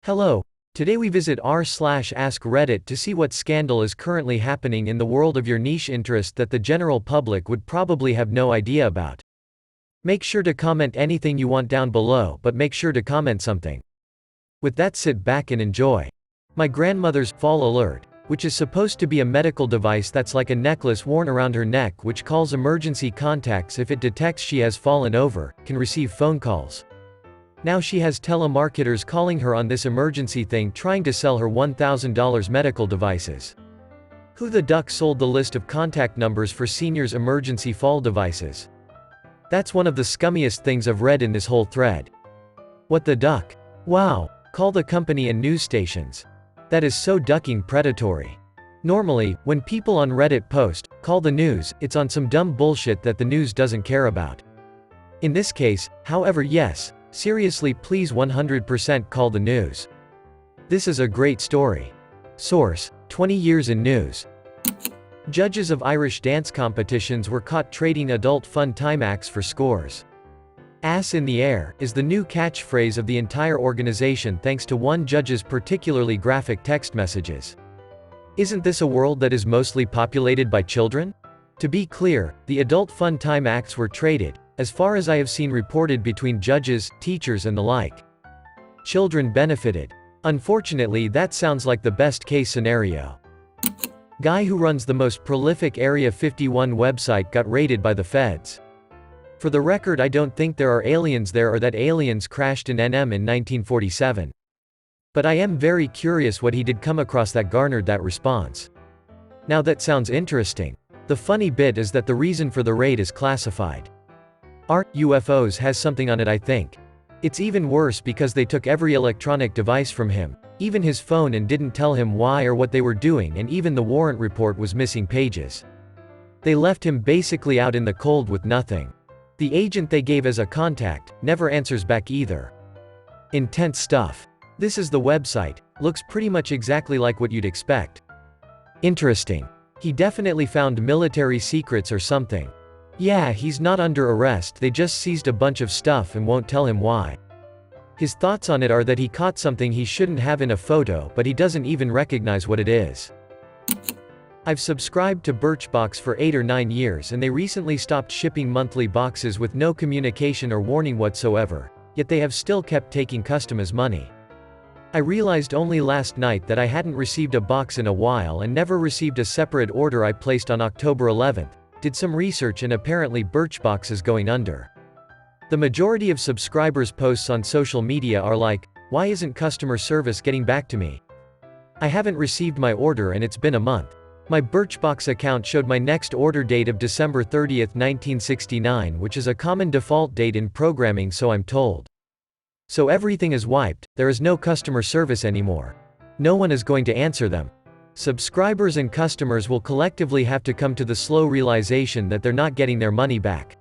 Hello. Today we visit r/AskReddit to see what scandal is currently happening in the world of your niche interest that the general public would probably have no idea about. Make sure to comment anything you want down below, but make sure to comment something. With that, sit back and enjoy. My grandmother's fall alert, which is supposed to be a medical device that's like a necklace worn around her neck which calls emergency contacts if it detects she has fallen over, can receive phone calls. Now she has telemarketers calling her on this emergency thing trying to sell her $1,000 medical devices. Who the duck sold the list of contact numbers for seniors' emergency fall devices? That's one of the scummiest things I've read in this whole thread. What the duck? Wow. Call the company and news stations. That is so ducking predatory. Normally, when people on Reddit post, "call the news," it's on some dumb bullshit that the news doesn't care about. In this case, however, yes. Seriously, please 100% call the news. This is a great story. Source: 20 years in news. Judges of Irish dance competitions were caught trading adult fun time acts for scores. "Ass in the air" is the new catchphrase of the entire organization thanks to one judge's particularly graphic text messages. Isn't this a world that is mostly populated by children? To be clear, the adult fun time acts were traded, as far as I have seen reported, between judges, teachers and the like. Children benefited. Unfortunately, that sounds like the best case scenario. Guy who runs the most prolific Area 51 website got raided by the feds. For the record, I don't think there are aliens there or that aliens crashed in NM in 1947. But I am very curious what he did come across that garnered that response. Now that sounds interesting. The funny bit is that the reason for the raid is classified. UFOs has something on it, I think. It's even worse because they took every electronic device from him, even his phone, and didn't tell him why or what they were doing, and even the warrant report was missing pages. They left him basically out in the cold with nothing. The agent they gave as a contact never answers back either. Intense stuff. This is the website. Looks pretty much exactly like what you'd expect. Interesting. He definitely found military secrets or something. Yeah, he's not under arrest, they just seized a bunch of stuff and won't tell him why. His thoughts on it are that he caught something he shouldn't have in a photo, but he doesn't even recognize what it is. I've subscribed to Birchbox for 8 or 9 years and they recently stopped shipping monthly boxes with no communication or warning whatsoever, yet they have still kept taking customers' money. I realized only last night that I hadn't received a box in a while and never received a separate order I placed on October 11th. Did some research and apparently Birchbox is going under. The majority of subscribers' posts on social media are like, "Why isn't customer service getting back to me? I haven't received my order and it's been a month." My Birchbox account showed my next order date of December 30th, 1969, which is a common default date in programming, so I'm told. So everything is wiped, there is no customer service anymore. No one is going to answer them. Subscribers and customers will collectively have to come to the slow realization that they're not getting their money back.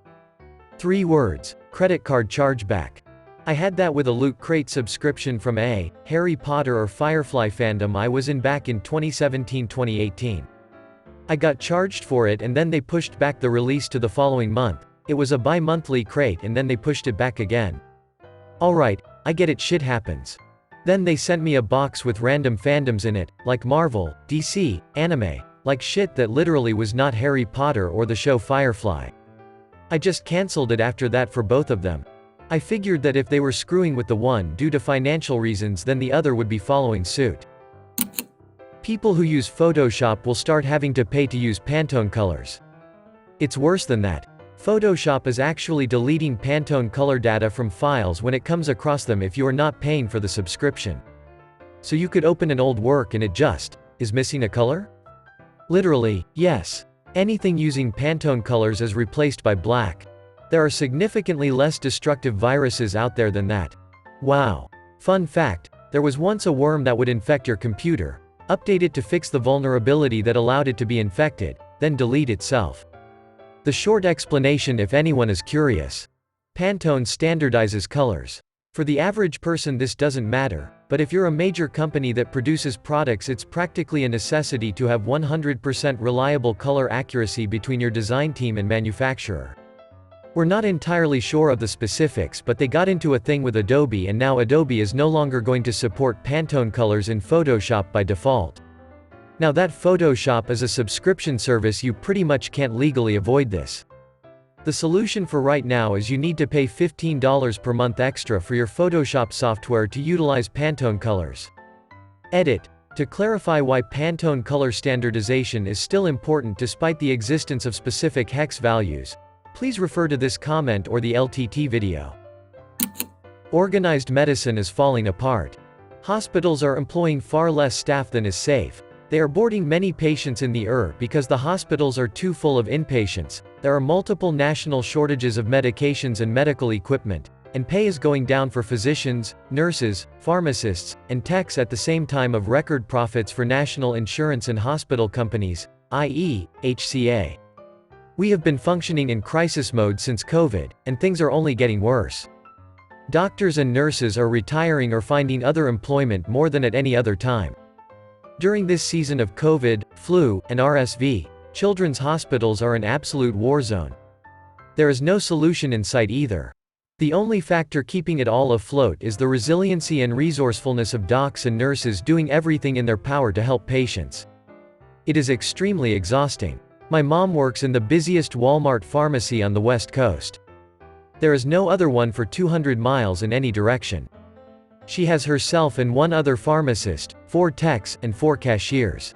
3 words: credit card chargeback. I had that with a Loot Crate subscription from a Harry Potter or Firefly fandom I was in back in 2017-2018. I got charged for it and then they pushed back the release to the following month. It was a bi-monthly crate and then they pushed it back again. Alright, I get it, shit happens. Then they sent me a box with random fandoms in it, like Marvel, DC, anime, like shit that literally was not Harry Potter or the show Firefly. I just cancelled it after that for both of them. I figured that if they were screwing with the one due to financial reasons, then the other would be following suit. People who use Photoshop will start having to pay to use Pantone colors. It's worse than that. Photoshop is actually deleting Pantone color data from files when it comes across them if you are not paying for the subscription. So you could open an old work and it just is missing a color? Literally, yes. Anything using Pantone colors is replaced by black. There are significantly less destructive viruses out there than that. Wow. Fun fact, there was once a worm that would infect your computer, update it to fix the vulnerability that allowed it to be infected, then delete itself. The short explanation, if anyone is curious: Pantone standardizes colors. For the average person this doesn't matter, but if you're a major company that produces products, it's practically a necessity to have 100% reliable color accuracy between your design team and manufacturer. We're not entirely sure of the specifics, but they got into a thing with Adobe, and now Adobe is no longer going to support Pantone colors in Photoshop by default. Now that Photoshop is a subscription service, you pretty much can't legally avoid this. The solution for right now is you need to pay $15 per month extra for your Photoshop software to utilize Pantone colors. Edit. To clarify why Pantone color standardization is still important despite the existence of specific hex values, please refer to this comment or the LTT video. Organized medicine is falling apart. Hospitals are employing far less staff than is safe. They are boarding many patients in the ER because the hospitals are too full of inpatients, there are multiple national shortages of medications and medical equipment, and pay is going down for physicians, nurses, pharmacists, and techs at the same time of record profits for national insurance and hospital companies, i.e., HCA. We have been functioning in crisis mode since COVID, and things are only getting worse. Doctors and nurses are retiring or finding other employment more than at any other time. During this season of COVID, flu, and RSV, children's hospitals are an absolute war zone. There is no solution in sight either. The only factor keeping it all afloat is the resiliency and resourcefulness of docs and nurses doing everything in their power to help patients. It is extremely exhausting. My mom works in the busiest Walmart pharmacy on the West Coast. There is no other one for 200 miles in any direction. She has herself and one other pharmacist, 4 techs, and 4 cashiers.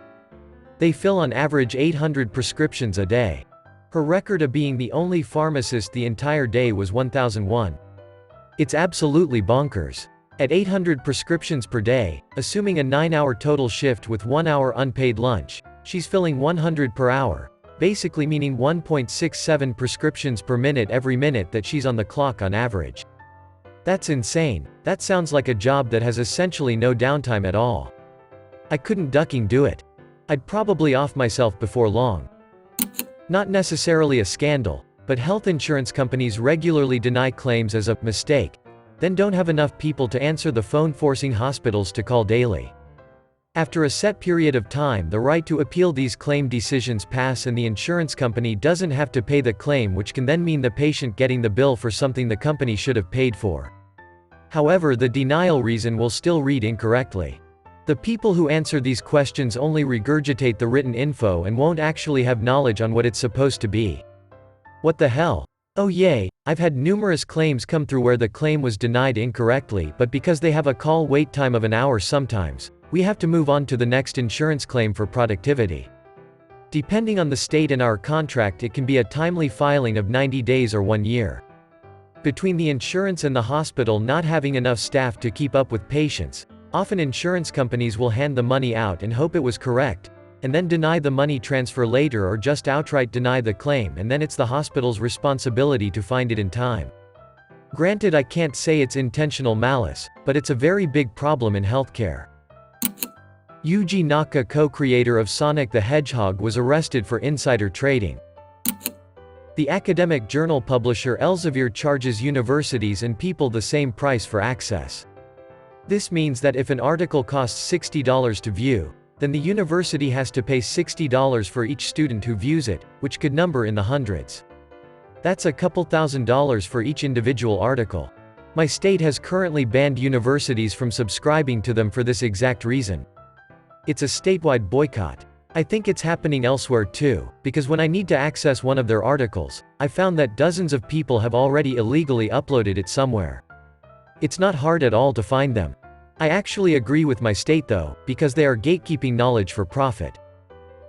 They fill on average 800 prescriptions a day. Her record of being the only pharmacist the entire day was 1001. It's absolutely bonkers. At 800 prescriptions per day, assuming a 9-hour total shift with 1 hour unpaid lunch, she's filling 100 per hour, basically meaning 1.67 prescriptions per minute every minute that she's on the clock on average. That's insane. That sounds like a job that has essentially no downtime at all. I couldn't ducking do it. I'd probably off myself before long. Not necessarily a scandal, but health insurance companies regularly deny claims as a mistake, then don't have enough people to answer the phone, forcing hospitals to call daily. After a set period of time, the right to appeal these claim decisions pass and the insurance company doesn't have to pay the claim, which can then mean the patient getting the bill for something the company should have paid for. However, the denial reason will still read incorrectly. The people who answer these questions only regurgitate the written info and won't actually have knowledge on what it's supposed to be. What the hell? Oh yay, I've had numerous claims come through where the claim was denied incorrectly, but because they have a call wait time of an hour sometimes, we have to move on to the next insurance claim for productivity. Depending on the state and our contract, it can be a timely filing of 90 days or 1 year. Between the insurance and the hospital not having enough staff to keep up with patients, often insurance companies will hand the money out and hope it was correct, and then deny the money transfer later or just outright deny the claim, and then it's the hospital's responsibility to find it in time. Granted, I can't say it's intentional malice, but it's a very big problem in healthcare. Yuji Naka, co-creator of Sonic the Hedgehog, was arrested for insider trading. The academic journal publisher Elsevier charges universities and people the same price for access. This means that if an article costs $60 to view, then the university has to pay $60 for each student who views it, which could number in the hundreds. That's a couple $1,000s for each individual article. My state has currently banned universities from subscribing to them for this exact reason. It's a statewide boycott. I think it's happening elsewhere too, because when I need to access one of their articles, I found that dozens of people have already illegally uploaded it somewhere. It's not hard at all to find them. I actually agree with my state though, because they are gatekeeping knowledge for profit.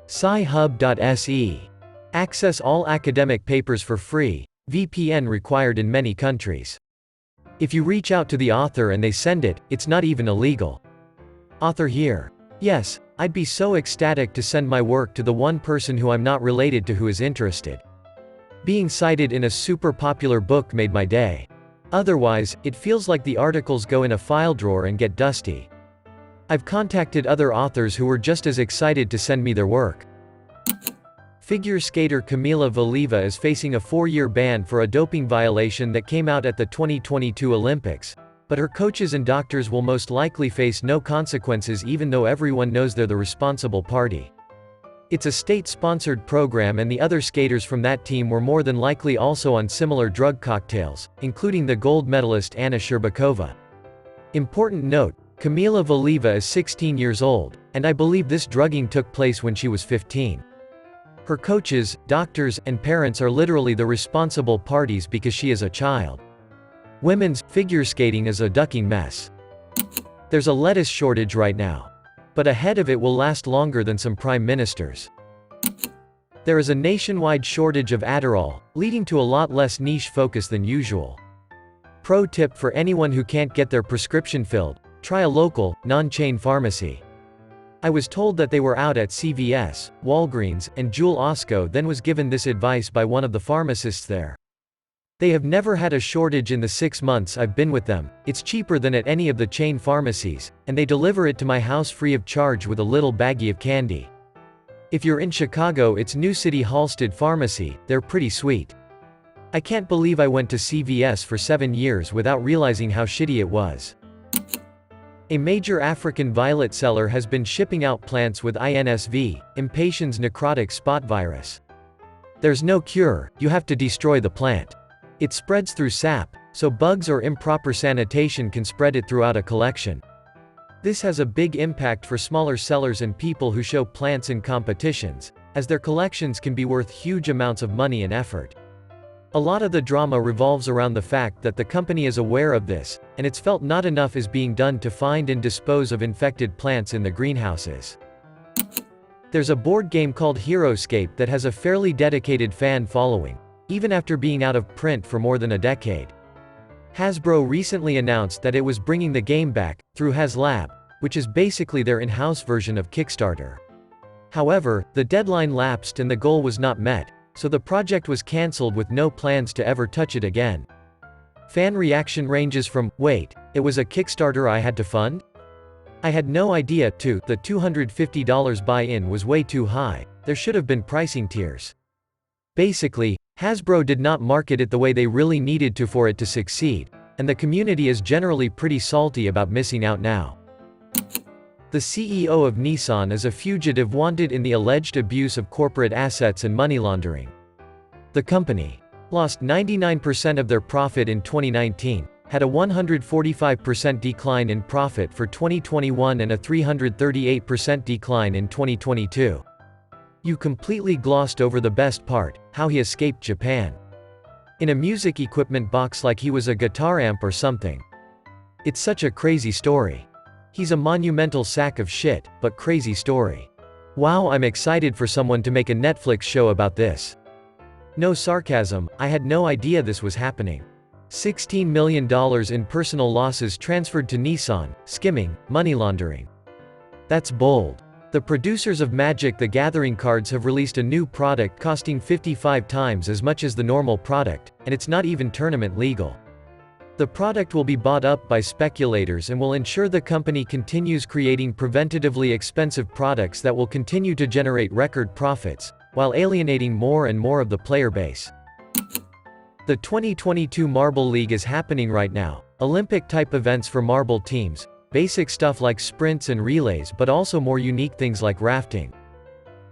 Sci-hub.se. Access all academic papers for free, VPN required in many countries. If you reach out to the author and they send it, it's not even illegal. Author here. Yes, I'd be so ecstatic to send my work to the one person who I'm not related to who is interested. Being cited in a super popular book made my day. Otherwise, it feels like the articles go in a file drawer and get dusty. I've contacted other authors who were just as excited to send me their work. Figure skater Kamila Valieva is facing a 4-year ban for a doping violation that came out at the 2022 Olympics. But her coaches and doctors will most likely face no consequences, even though everyone knows they're the responsible party. It's a state-sponsored program, and the other skaters from that team were more than likely also on similar drug cocktails, including the gold medalist Anna Sherbakova. Important note, Kamila Valieva is 16 years old, and I believe this drugging took place when she was 15. Her coaches, doctors, and parents are literally the responsible parties because she is a child. Women's figure skating is a ducking mess. There's a lettuce shortage right now. But a head of it will last longer than some prime ministers. There is a nationwide shortage of Adderall, leading to a lot less niche focus than usual. Pro tip for anyone who can't get their prescription filled: try a local, non-chain pharmacy. I was told that they were out at CVS, Walgreens, and Jewel Osco, then was given this advice by one of the pharmacists there. They have never had a shortage in the 6 months I've been with them. It's cheaper than at any of the chain pharmacies, and they deliver it to my house free of charge with a little baggie of candy. If you're in Chicago, it's New City Halsted Pharmacy. They're pretty sweet. I can't believe I went to CVS for 7 years without realizing how shitty it was. A major African violet seller has been shipping out plants with INSV, impatiens necrotic spot virus. There's no cure, you have to destroy the plant. It spreads through sap, so bugs or improper sanitation can spread it throughout a collection. This has a big impact for smaller sellers and people who show plants in competitions, as their collections can be worth huge amounts of money and effort. A lot of the drama revolves around the fact that the company is aware of this, and it's felt not enough is being done to find and dispose of infected plants in the greenhouses. There's a board game called Heroescape that has a fairly dedicated fan following, even after being out of print for more than a decade. Hasbro recently announced that it was bringing the game back, through HasLab, which is basically their in-house version of Kickstarter. However, the deadline lapsed and the goal was not met, so the project was cancelled with no plans to ever touch it again. Fan reaction ranges from, "Wait, it was a Kickstarter I had to fund? I had no idea," to, "The $250 buy-in was way too high, there should have been pricing tiers." Basically, Hasbro did not market it the way they really needed to for it to succeed, and the community is generally pretty salty about missing out now. The CEO of Nissan is a fugitive wanted in the alleged abuse of corporate assets and money laundering. The company lost 99% of their profit in 2019, had a 145% decline in profit for 2021 and a 338% decline in 2022. You completely glossed over the best part, how he escaped Japan. In a music equipment box like he was a guitar amp or something. It's such a crazy story. He's a monumental sack of shit, but crazy story. Wow, I'm excited for someone to make a Netflix show about this. No sarcasm, I had no idea this was happening. $16 million in personal losses transferred to Nissan, skimming, money laundering. That's bold. The producers of Magic the Gathering cards have released a new product costing 55 times as much as the normal product, and it's not even tournament legal. The product will be bought up by speculators and will ensure the company continues creating preventatively expensive products that will continue to generate record profits, while alienating more and more of the player base. The 2022 Marble League is happening right now, Olympic-type events for marble teams, basic stuff like sprints and relays, but also more unique things like rafting.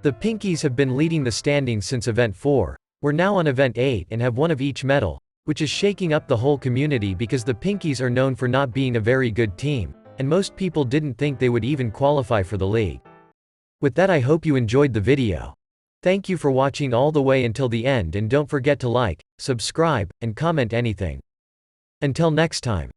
The Pinkies have been leading the standings since Event 4, we're now on Event 8 and have one of each medal, which is shaking up the whole community because the Pinkies are known for not being a very good team, and most people didn't think they would even qualify for the league. With that, I hope you enjoyed the video. Thank you for watching all the way until the end, and don't forget to like, subscribe, and comment anything. Until next time.